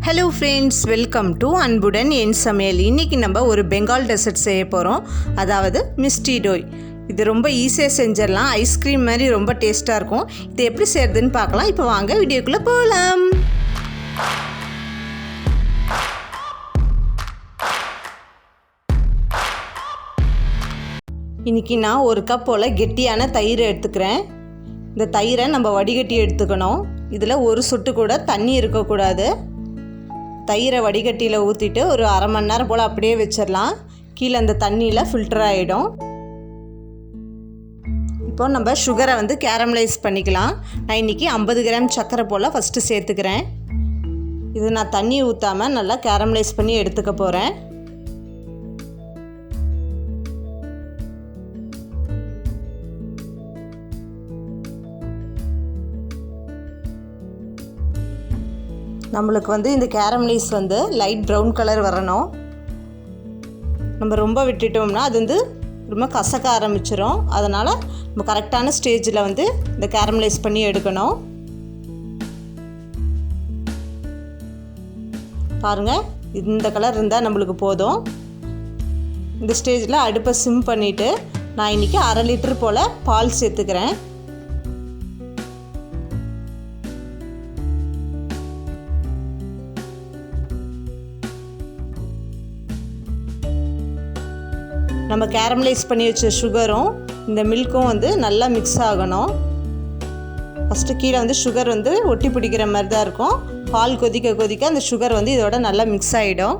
Hello friends, welcome to Anbudan என் சமையல். இன்னைக்கு நம்ம ஒரு பெங்கால் டெசர்ட் செய்ய போகிறோம். அதாவது மிஸ்டி டோய். இது ரொம்ப ஈஸியாக செஞ்சிடலாம். ஐஸ்கிரீம் மாதிரி ரொம்ப டேஸ்ட்டாக இருக்கும். இது எப்படி செய்யறதுன்னு பார்க்கலாம். இப்போ வாங்க வீடியோக்குள்ளே போகலாம். இன்றைக்கி நான் ஒரு கப் போல் கெட்டியான தயிர் எடுத்துக்கிறேன். இந்த தயிரை நம்ம வடிகட்டி எடுத்துக்கணும். இதில் ஒரு சொட்டு கூட தண்ணி இருக்கக்கூடாது. தயிரை வடிகட்டியில் ஊற்றிட்டு ஒரு அரை மணி நேரம் போல் அப்படியே வச்சிடலாம். கீழே அந்த தண்ணியில் ஃபில்டர் ஆகிடும். இப்போ நம்ம சுகரை கேரமலைஸ் பண்ணிக்கலாம். நான் இன்றைக்கி 50 கிராம் சர்க்கரை போல் ஃபஸ்ட்டு சேர்த்துக்கிறேன். இது நான் தண்ணி ஊற்றாமல் நல்லா கேரமலைஸ் பண்ணி எடுத்துக்க போகிறேன். நம்மளுக்கு இந்த கேரமலைஸ் லைட் ப்ரௌன் கலர் வரணும். நம்ம ரொம்ப விட்டுட்டோம்னா அது ரொம்ப கசக்க ஆரம்பிச்சிடும். அதனால் நம்ம கரெக்டான ஸ்டேஜில் இந்த கேரமலைஸ் பண்ணி எடுக்கணும். பாருங்கள், இந்த கலர் இருந்தால் நம்மளுக்கு போதும். இந்த ஸ்டேஜில் அடுப்பை சிம் பண்ணிவிட்டு நான் இன்றைக்கி 1/2 லிட்டர் போல் பால் சேர்த்துக்கிறேன். நம்ம கேரமலைஸ் பண்ணி வச்ச சுகரும் இந்த மில்க்கும் நல்லா மிக்ஸ் ஆகணும். ஃபஸ்ட்டு கீழே சுகர் ஒட்டி பிடிக்கிற மாதிரி தான் இருக்கும். பால் கொதிக்க கொதிக்க அந்த சுகர் இதோட நல்லா மிக்ஸ் ஆகிடும்.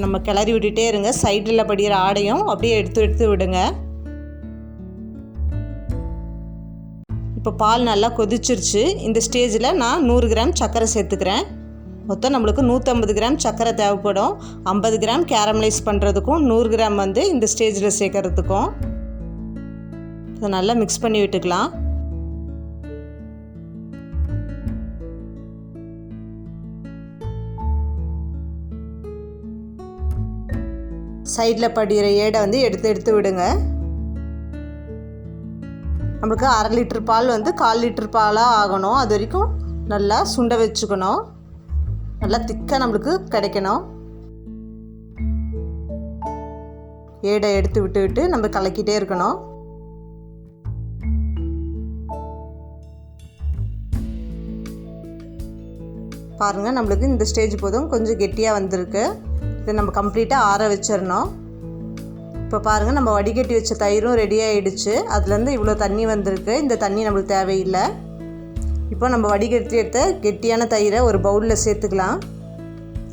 நம்ம கிளறி விட்டுட்டே இருங்க. சைடில் படிக்கிற ஆடையும் அப்படியே எடுத்து விடுங்க. இப்போ பால் நல்லா கொதிச்சிருச்சு. இந்த ஸ்டேஜில் நான் 100 கிராம் சர்க்கரை சேர்த்துக்கிறேன். மொத்தம் நம்மளுக்கு 150 கிராம் சர்க்கரை தேவைப்படும். 50 கிராம் கேரமலைஸ் பண்ணுறதுக்கும் 100 கிராம் இந்த ஸ்டேஜில் சேர்க்கறதுக்கும். இதை நல்லா மிக்ஸ் பண்ணி விட்டுக்கலாம். சைடில் படிக்கிற ஏடை எடுத்து விடுங்க. நம்மளுக்கு 1/2 லிட்டர் பால் 1/4 லிட்டர் பாலாக ஆகணும். அது வரைக்கும் நல்லா சுண்ட வச்சுக்கணும். நல்லா திக்காக நம்மளுக்கு கிடைக்கணும். ஏடை எடுத்து விட்டு நம்ம கலக்கிட்டே இருக்கணும். பாருங்கள், நம்மளுக்கு இந்த ஸ்டேஜ் போதும். கொஞ்சம் கெட்டியாக வந்திருக்கு. இதை நம்ம கம்ப்ளீட்டாக ஆற வச்சிடணும். இப்போ பாருங்கள், நம்ம வடிகட்டி வச்ச தயிரும் ரெடி ஆகிடுச்சு. அதுலேருந்து இவ்வளோ தண்ணி வந்திருக்கு. இந்த தண்ணி நம்மளுக்கு தேவையில்லை. இப்போ நம்ம வடிகட்டி எடுத்த கெட்டியான தயிரை ஒரு பவுலில் சேர்த்துக்கலாம்.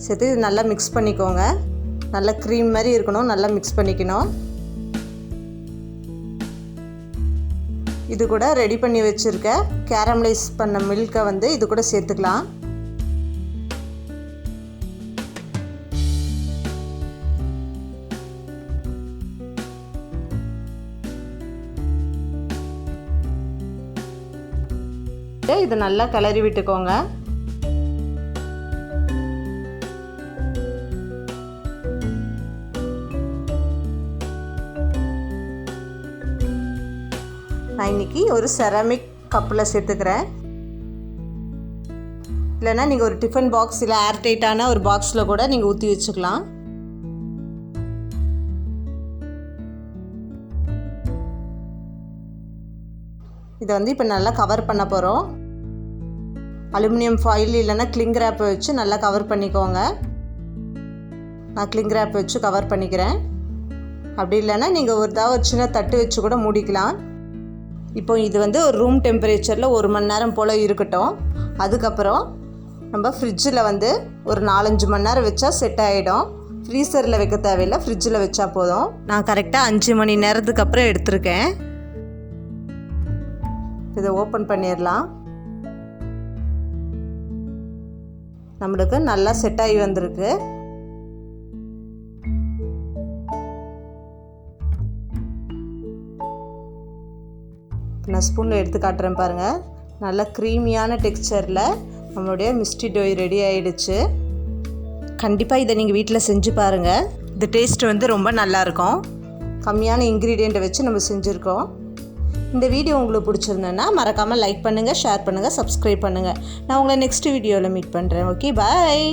சேர்த்து இது நல்லா மிக்ஸ் பண்ணிக்கோங்க. நல்லா க்ரீம் மாதிரி இருக்கணும். நல்லா மிக்ஸ் பண்ணிக்கணும். இது கூட ரெடி பண்ணி வச்சுருக்க கேரமலைஸ் பண்ண மில்கை இது கூட சேர்த்துக்கலாம். இதை நல்லா கிளறி விட்டுக்கோங்க. நான் இன்றைக்கி ஒரு செராமிக் கப்பில் சேர்த்துக்கிறேன். இல்லைன்னா நீங்கள் ஒரு டிஃபன் பாக்ஸ் இல்லை ஏர்டைட்டான ஒரு பாக்ஸில் கூட நீங்கள் ஊற்றி வச்சுக்கலாம். இதை இப்போ நல்லா கவர் பண்ண போகிறோம். அலுமினியம் ஃபாயில் இல்லைன்னா கிளிங் ரேப்பை வச்சு நல்லா கவர் பண்ணிக்கோங்க. நான் கிளிங் ரேப்பை வச்சு கவர் பண்ணிக்கிறேன். அப்படி இல்லைன்னா நீங்கள் ஒரு சின்ன தட்டு வச்சு கூட மூடிக்கலாம். இப்போ இது ஒரு ரூம் டெம்பரேச்சரில் 1 மணி நேரம் போல் இருக்கட்டும். அதுக்கப்புறம் நம்ம ஃப்ரிட்ஜில் ஒரு 4-5 மணி நேரம் வச்சா செட் ஆகிடும். ஃப்ரீசரில் வைக்க தேவையில்லை, ஃப்ரிட்ஜில் வச்சா போதும். நான் கரெக்டாக 5 மணி நேரத்துக்கு அப்புறம் எடுத்திருக்கேன். இதை ஓப்பன் பண்ணிடலாம். நம்மளுக்கு நல்லா செட் ஆகி வந்திருக்கு. நான் ஸ்பூனில் எடுத்து காட்டுறேன் பாருங்கள். நல்லா க்ரீமியான டெக்ஸ்சரில் நம்மளுடைய மிஸ்டி டோய் ரெடி ஆகிடுச்சு. கண்டிப்பாக இதை நீங்கள் வீட்டில் செஞ்சு பாருங்கள். இந்த டேஸ்ட் ரொம்ப நல்லாயிருக்கும். கம்மியான இன்க்ரீடியண்ட்டை வச்சு நம்ம செஞ்சுருக்கோம். இந்த வீடியோ உங்களுக்கு பிடிச்சிருந்தேன்னா மறக்காமல் லைக் பண்ணுங்கள், ஷேர் பண்ணுங்கள், சப்ஸ்கிரைப் பண்ணுங்கள். நான் உங்களை நெக்ஸ்ட் வீடியோவில் மீட் பண்ணுறேன். ஓகே, பாய்.